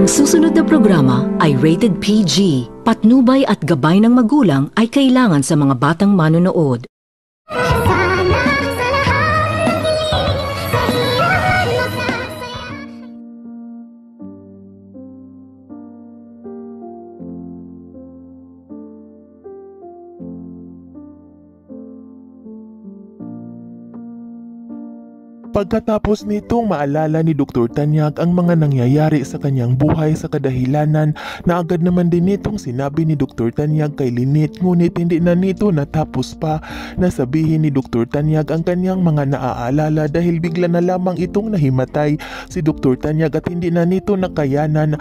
Ang susunod na programa ay rated PG. Patnubay at gabay ng magulang ay kailangan sa mga batang manonood. Pagkatapos nitong maalala ni Dr. Tanyag ang mga nangyayari sa kanyang buhay sa kadahilanan na agad naman din nitong sinabi ni Dr. Tanyag kay Lynette, ngunit hindi na nito natapos pa na sabihin ni Dr. Tanyag ang kanyang mga naaalala dahil bigla na lamang itong nahimatay si Dr. Tanyag at hindi na nito nakayanan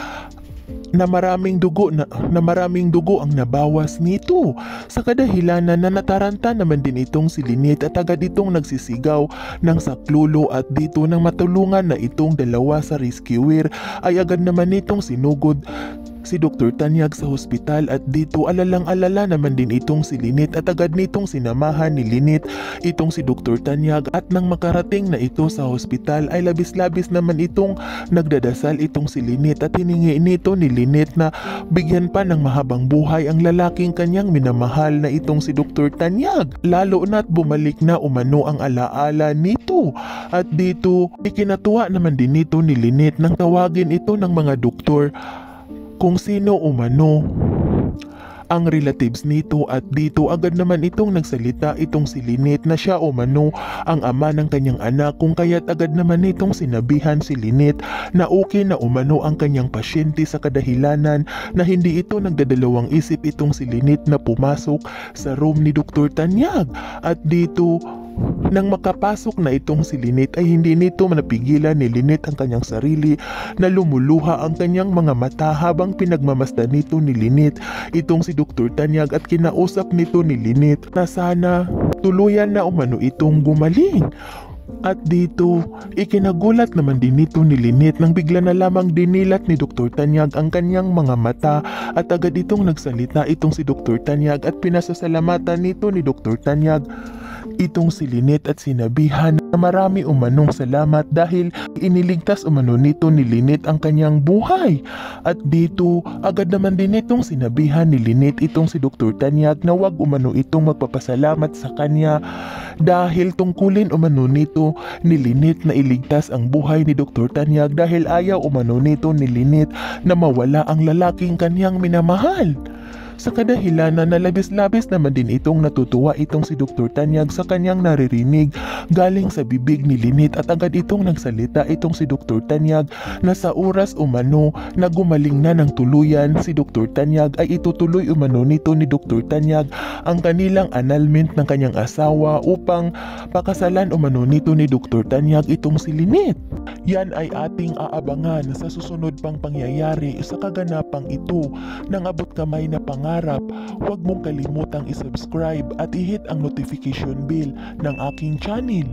na maraming dugo ang nabawas nito. Sa kadahilanan na nataranta naman din itong si Lynette at agad itong nagsisigaw ng saklulo at dito nang matulungan na itong dalawa sa rescuer ay agad naman itong sinugod si Dr. Tanyag sa hospital at dito alalang-alala naman din itong si Lynette at agad nitong sinamahan ni Lynette itong si Dr. Tanyag at nang makarating na ito sa hospital ay labis-labis naman itong nagdadasal itong si Lynette at hiningi nito ni Lynette na bigyan pa ng mahabang buhay ang lalaking kanyang minamahal na itong si Dr. Tanyag, lalo na't bumalik na umano ang alaala nito at dito ikinatuwa naman din nito ni Lynette nang tawagin ito ng mga doktor kung sino umano ang relatives nito at dito agad naman itong nagsalita itong si Lynette na siya umano ang ama ng kanyang anak kung kaya't agad naman itong sinabihan si Lynette na okay na umano ang kanyang pasyente sa kadahilanan na hindi ito nagdadalawang isip itong si Lynette na pumasok sa room ni Dr. Tanyag at dito nang makapasok na itong si Lynette ay hindi nito manapigilan ni Lynette ang kanyang sarili na lumuluha ang kanyang mga mata habang pinagmamasdan nito ni Lynette itong si Dr. Tanyag at kinausap nito ni Lynette na sana tuluyan na umano itong gumaling. At dito, ikinagulat naman din nito ni Lynette nang bigla na lamang dinilat ni Dr. Tanyag ang kanyang mga mata at agad itong nagsalita itong si Dr. Tanyag at pinasasalamatan nito ni Dr. Tanyag itong si Lynette at sinabihan na marami umanong salamat dahil iniligtas umano nito ni Lynette ang kanyang buhay. At dito agad naman din itong sinabihan ni Lynette itong si Dr. Tanyag na wag umano itong magpapasalamat sa kanya dahil tungkulin umano nito ni Lynette na iligtas ang buhay ni Dr. Tanyag dahil ayaw umano nito ni Lynette na mawala ang lalaking kanyang minamahal. Sa kadahilanan na labis-labis naman din itong natutuwa itong si Dr. Tanyag sa kanyang naririnig galing sa bibig ni Lynette at agad itong nagsalita itong si Dr. Tanyag na sa oras umano na gumaling na ng tuluyan si Dr. Tanyag ay itutuloy umano nito ni Dr. Tanyag ang kanilang annulment ng kanyang asawa upang pakasalan umano nito ni Dr. Tanyag itong si Lynette. Yan ay ating aabangan sa susunod pang pangyayari sa kaganapang ito ng abot kamay na pangarap. Huwag mong kalimutang isubscribe at i-hit ang notification bell ng aking channel.